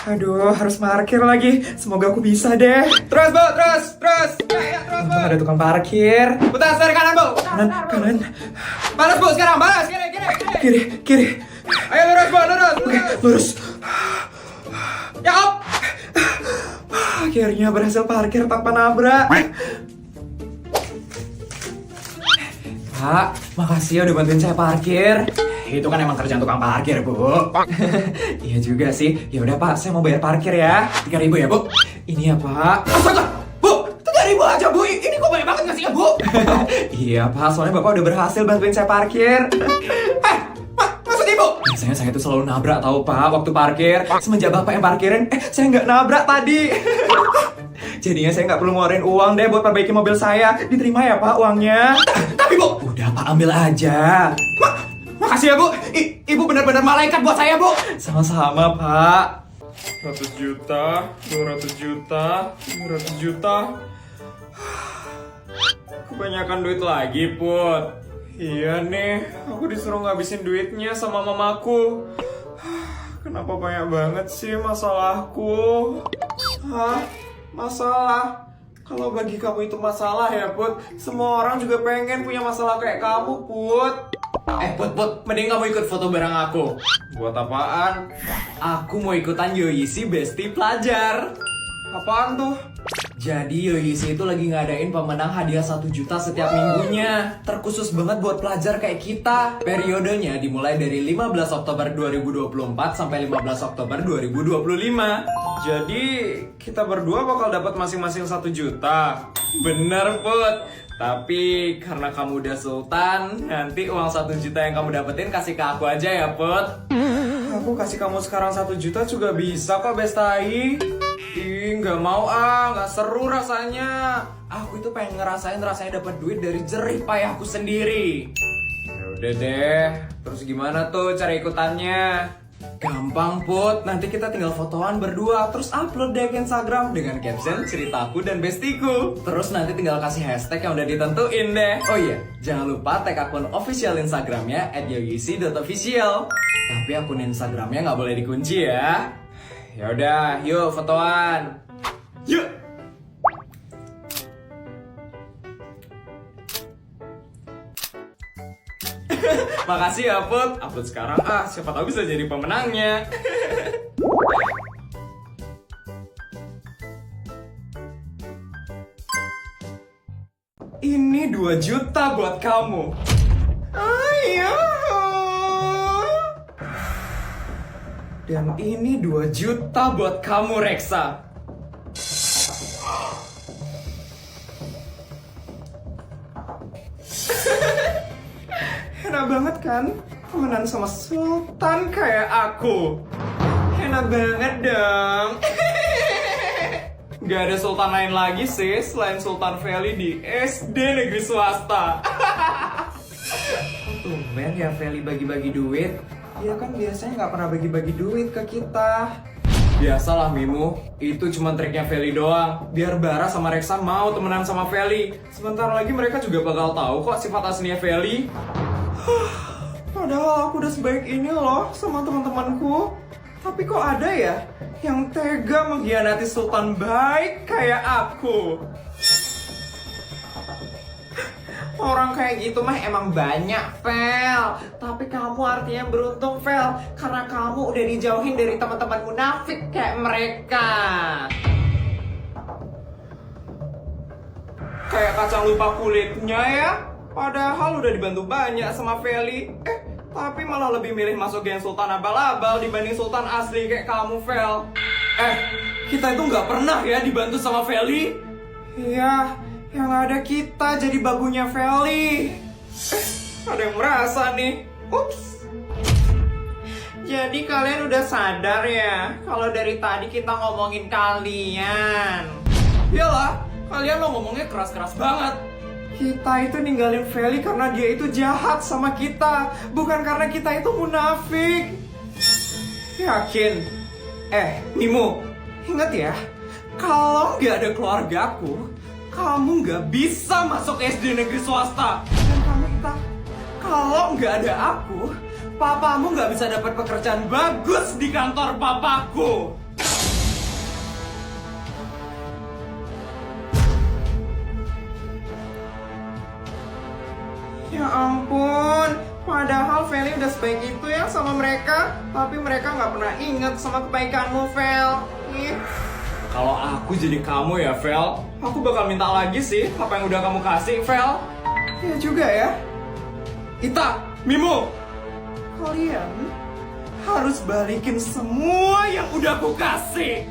Aduh, harus parkir lagi. Semoga aku bisa deh. Terus bu, terus. Ya, terus bu. Untung ada tukang parkir. Putar dari kanan bu. Kanan. Balas bu sekarang, balas. Kiri. Ayo lurus bu, lurus. Lurus. Ya op. Akhirnya berhasil parkir tanpa nabrak. Pak, makasih ya udah bantuin saya parkir. Itu kan emang kerjaan tukang parkir bu. Iya juga sih. Ya udah Pak, saya mau bayar parkir ya. 3.000 ya bu. Ini ya Pak. Astaga, bu, 3.000 aja bu. Ini kok banyak banget ngasihnya bu. Iya Pak, soalnya Bapak udah berhasil bantuin saya parkir. Maksud ibu? Biasanya saya tuh selalu nabrak tahu Pak waktu parkir. Semenjak Bapak yang parkirin, saya nggak nabrak tadi. Jadinya saya nggak perlu ngeluarin uang deh buat perbaiki mobil saya. Diterima ya Pak uangnya. Tapi bu, Udah Pak, ambil aja. makasih ya bu. Ibu benar-benar malaikat buat saya bu. Sama-sama Pak. 100 juta, 200 juta, 500 juta. Kebanyakan duit lagi, Put. Iya nih, aku disuruh ngabisin duitnya sama mamaku. Kenapa banyak banget sih masalahku? Hah? Masalah? Kalau bagi kamu itu masalah ya, Put. Semua orang juga pengen punya masalah kayak kamu, Put. Put, mending kamu ikut foto bareng aku. Buat apaan? Aku mau ikutan Yoyisi Besti Pelajar. Apaan tuh? Jadi Yoyisi itu lagi ngadain pemenang hadiah 1 juta setiap minggunya. Terkhusus banget buat pelajar kayak kita. Periodenya dimulai dari 15 Oktober 2024 sampai 15 Oktober 2025. Jadi kita berdua bakal dapat masing-masing 1 juta. Bener, Put. Tapi karena kamu udah sultan, nanti uang 1 juta yang kamu dapetin kasih ke aku aja ya, Put. Aku kasih kamu sekarang 1 juta juga bisa kok, Bestai. Ih, nggak mau nggak seru rasanya. Aku itu pengen ngerasain rasanya dapat duit dari jerih payahku sendiri. Ya udah deh. Terus gimana tuh cara ikutannya? Gampang Put, nanti kita tinggal fotoan berdua, terus upload deh ke Instagram dengan caption ceritaku dan bestiku. Terus nanti tinggal kasih hashtag yang udah ditentuin deh. Oh iya, jangan lupa tag akun official Instagramnya @yoyisi.official. Tapi akun Instagramnya nggak boleh dikunci ya. Ya udah, yuk fotoan. Yuk. Makasih ya, Put. Upload sekarang siapa tahu bisa jadi pemenangnya. Ini 2 juta buat kamu. Ayo. Dan ini 2 juta buat kamu, Reksa. Enak banget kan? Temenan sama sultan kayak aku. Enak banget dong. Gak ada sultan lain lagi sih selain Sultan Feli di SD negeri swasta. Tumben ya Feli bagi-bagi duit. Dia kan biasanya nggak pernah bagi-bagi duit ke kita. Biasalah Mimu, itu cuma triknya Feli doang. Biar Bara sama Reksa mau temenan sama Feli. Sebentar lagi mereka juga bakal tahu kok sifat aslinya Feli. Padahal aku udah sebaik ini loh sama teman-temanku. Tapi kok ada ya yang tega mengkhianati sultan baik kayak aku. Orang kayak gitu mah emang banyak, Fel. Tapi kamu artinya beruntung, Fel. Karena kamu udah dijauhin dari teman-teman munafik kayak mereka. Kayak kacang lupa kulitnya ya. Padahal udah dibantu banyak sama Feli. Tapi malah lebih milih masuk geng sultan abal-abal dibanding sultan asli kayak kamu, Fel. Kita itu nggak pernah ya dibantu sama Feli. Iya, yang ada kita jadi babunya Feli. Ada yang merasa nih. Ups. Jadi kalian udah sadar ya kalau dari tadi kita ngomongin kalian. Iyalah, kalian lo ngomongnya keras-keras banget. Kita itu ninggalin Feli karena dia itu jahat sama kita, bukan karena kita itu munafik. Yakin? Mimo, ingat ya, kalau nggak ada keluargaku, kamu nggak bisa masuk SD negeri swasta. Dan kamu entah, kalau nggak ada aku, papamu nggak bisa dapat pekerjaan bagus di kantor papaku. Padahal Feli udah sebaik itu ya sama mereka. Tapi mereka nggak pernah inget sama kebaikanmu, Fel. Ih. Kalau aku jadi kamu ya, Fel, aku bakal minta lagi sih apa yang udah kamu kasih, Fel. Iya juga ya. Ita, Mimo, kalian harus balikin semua yang udah aku kasih.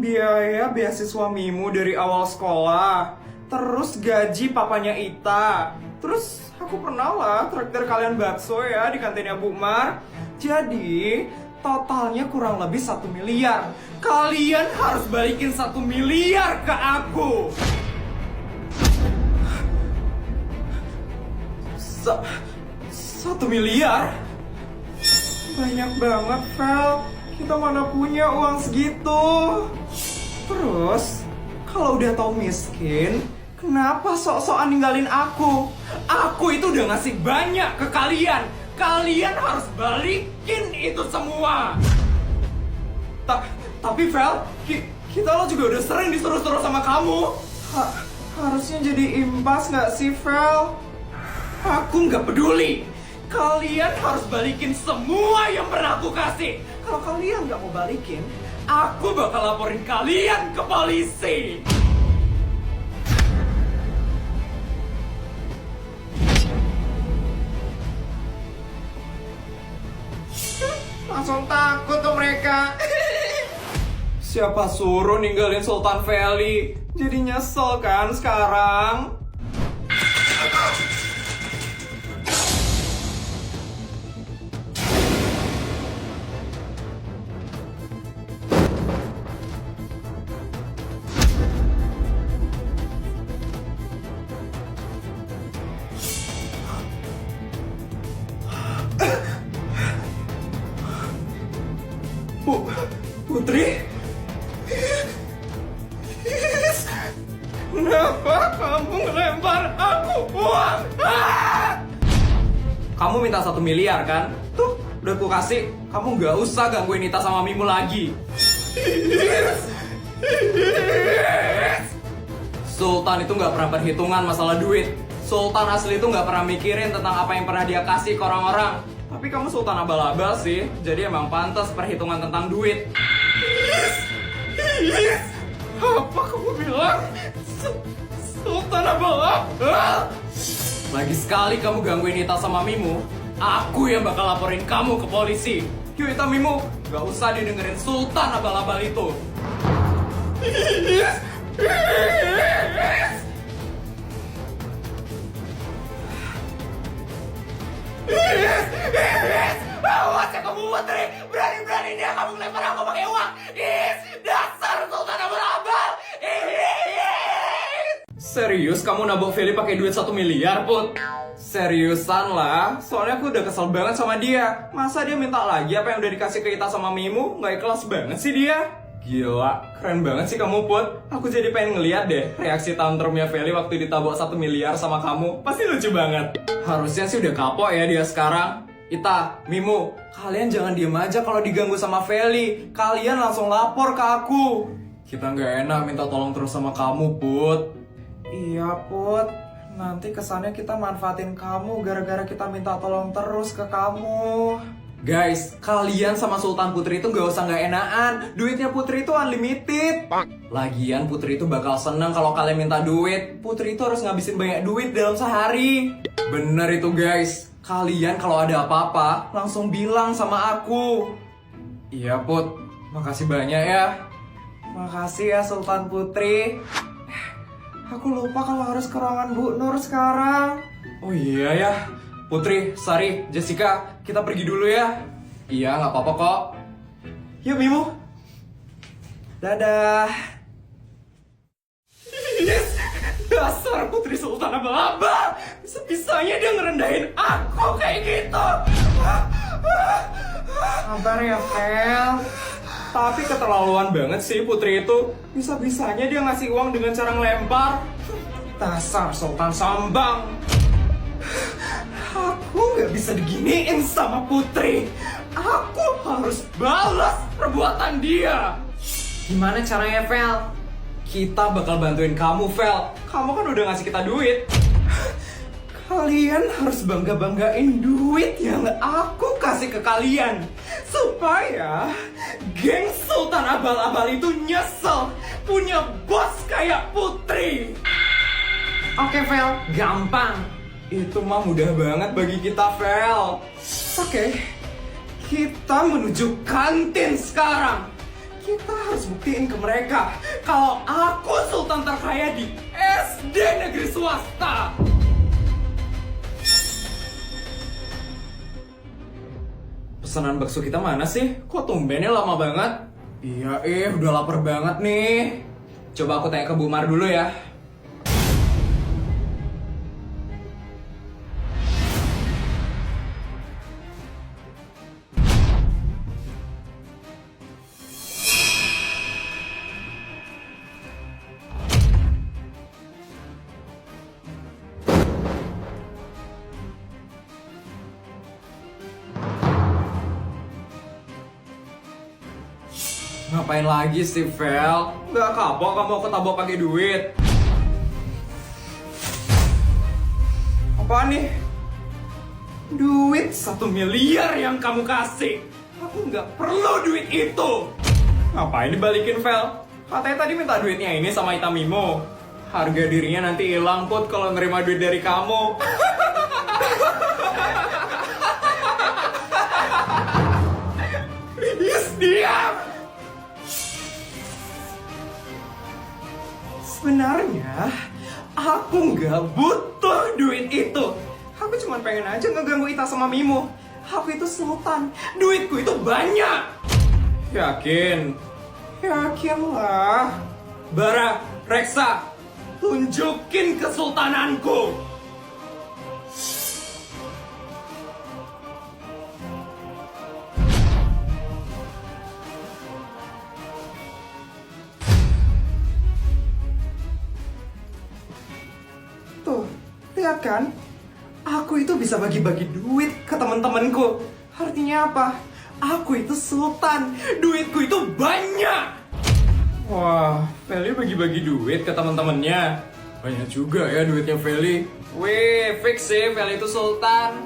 Biaya beasiswa Mimu dari awal sekolah, terus gaji papanya Ita, terus aku pernah lah traktir kalian bakso ya di kantinnya Bu Mar. Jadi totalnya kurang lebih 1 miliar. Kalian harus balikin 1 miliar ke aku. 1 miliar? Banyak banget, Fel. Kita mana punya uang segitu. Terus, kalau udah tau miskin, kenapa sok-sokan ninggalin aku? Aku itu udah ngasih banyak ke kalian. Kalian harus balikin itu semua. Tapi Vel, kita lo juga udah sering disuruh-suruh sama kamu. Harusnya jadi impas gak sih, Vel? Aku nggak peduli. Kalian harus balikin semua yang pernah aku kasih. Kalau kalian nggak mau balikin, aku bakal laporin kalian ke polisi. Langsung takut tuh mereka. Siapa suruh ninggalin Sultan Feli? Jadi nyesel kan sekarang? Putri? Kenapa kamu ngelempar aku uang? Kamu minta 1 miliar kan? Tuh, udah aku kasih. Kamu gak usah gangguin Nita sama Mimu lagi. Sultan itu gak pernah perhitungan masalah duit. Sultan asli itu gak pernah mikirin tentang apa yang pernah dia kasih ke orang-orang. Tapi kamu Sultan abal-abal sih. Jadi emang pantas perhitungan tentang duit. Apa kamu bilang? Sultan abal-abal? Lagi sekali kamu gangguin Ita sama Mimu, aku yang bakal laporin kamu ke polisi. Yuk Ita, Mimu, gak usah didengerin Sultan abal-abal itu. Awas ya kamu Putri, berani-beraninya kamu ngelempar aku pakai uang. Dasar Sultan abal-abal. Serius kamu nabok Feli pakai duit 1 miliar, Put? Seriusan lah, soalnya aku udah kesel banget sama dia. Masa dia minta lagi apa yang udah dikasih ke kita sama Mimu? Gak ikhlas banget sih dia. Gila, keren banget sih kamu, Put. Aku jadi pengen ngeliat deh reaksi tantrumnya Feli waktu ditabok 1 miliar sama kamu. Pasti lucu banget. Harusnya sih udah kapok ya dia sekarang. Ita, Mimu, kalian jangan diem aja kalau diganggu sama Feli. Kalian langsung lapor ke aku. Kita nggak enak minta tolong terus sama kamu, Put. Iya, Put. Nanti kesannya kita manfaatin kamu gara-gara kita minta tolong terus ke kamu. Guys, kalian sama Sultan Putri itu gak usah gak enakan. Duitnya Putri itu unlimited. Lagian Putri itu bakal seneng kalau kalian minta duit. Putri itu harus ngabisin banyak duit dalam sehari. Bener itu guys. Kalian kalau ada apa-apa langsung bilang sama aku. Iya Put, makasih banyak ya. Makasih ya Sultan Putri. Aku lupa kalau harus ke ruangan Bu Nur sekarang. Oh iya ya. Putri, Sari, Jessica, kita pergi dulu ya. Iya, nggak apa-apa kok. Yuk, Mimu. Dadah. Yes, dasar Putri Sultan abal-abal. Bisa-bisanya dia ngerendahin aku kayak gitu. Sabar ya, Fel. Tapi keterlaluan banget sih Putri itu. Bisa-bisanya dia ngasih uang dengan cara ngelempar. Dasar Sultan Sambang. Aku gak bisa diginiin sama Putri. Aku harus balas perbuatan dia. Gimana caranya, Vel? Kita bakal bantuin kamu, Vel. Kamu kan udah ngasih kita duit. Kalian harus bangga-banggain duit yang aku kasih ke kalian. Supaya geng Sultan Abal-Abal itu nyesel punya bos kayak Putri. Oke, Vel, gampang. Itu mah mudah banget bagi kita, Vel. Oke, kita menuju kantin sekarang. Kita harus buktiin ke mereka kalau aku sultan terkaya di SD negeri swasta. Pesanan bakso kita mana sih? Kok tumbennya lama banget? Iya, udah lapar banget nih. Coba aku tanya ke Bu Mar dulu ya. Ngapain lagi sih, Vel? Nggak kapok kamu aku tabok pakai duit. Apaan nih? Duit 1 miliar yang kamu kasih. Aku nggak perlu duit itu. Ngapain dibalikin, Vel? Katanya tadi minta duitnya ini sama Itamimo. Harga dirinya nanti hilang, Put, kalau nerima duit dari kamu. Yes, diam! Sebenarnya, aku nggak butuh duit itu. Aku cuma pengen aja ngeganggu Ita sama Mimo. Aku itu sultan, duitku itu banyak. Yakin? Yakinlah. Bara, Reksa, tunjukin kesultananku. Tuh, lihat kan? Aku itu bisa bagi-bagi duit ke teman-temanku. Artinya apa? Aku itu sultan, duitku itu banyak. Wah, Feli bagi-bagi duit ke teman-temannya. Banyak juga ya duitnya Feli. Wih, fix sih Feli itu sultan.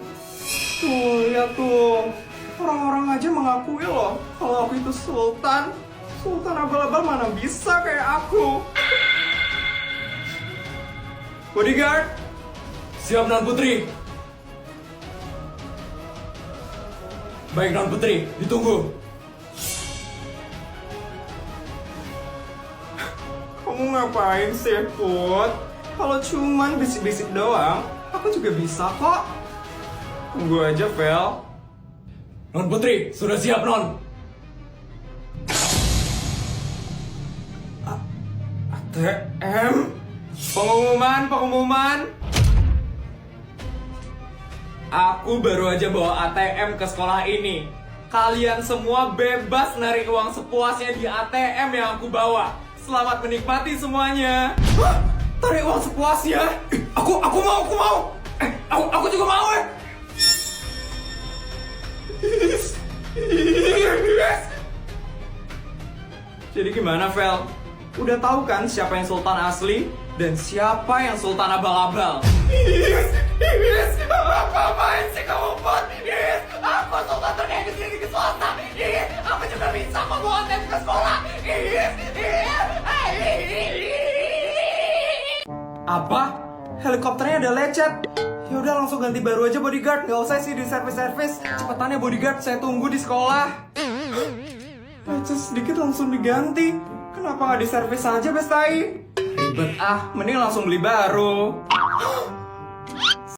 Tuh, lihat tuh. Orang-orang aja mengakui loh kalau aku itu sultan. Sultan abal-abal mana bisa kayak aku. Bodyguard, siap Non Putri. Baik Non Putri, ditunggu. Kamu ngapain sih, Put? Kalau cuman bisik-bisik doang, aku juga bisa kok. Tunggu aja, Vel. Non Putri, sudah siap, Non? ATM? Pengumuman. Aku baru aja bawa ATM ke sekolah ini. Kalian semua bebas narik uang sepuasnya di ATM yang aku bawa. Selamat menikmati semuanya. Hah? Tarik uang sepuasnya? Aku mau. Aku juga mau. Yes. Jadi gimana, Vel? Udah tahu kan siapa yang sultan asli dan siapa yang sultan abal-abal? Yes. Apa-apaan sih kamu, Put? Yes. Aku sultan terkaya di swasta. Yes. Aku juga bisa membawa ATM ke sekolah. Yes. Apa? Helikopternya ada lecet. Ya udah langsung ganti baru aja, bodyguard. Nggak usah sih di servis. Cepetan ya, bodyguard. Saya tunggu di sekolah. Lecet sedikit langsung diganti. Kenapa nggak diservis aja, Bestai? Ribet mending langsung beli baru.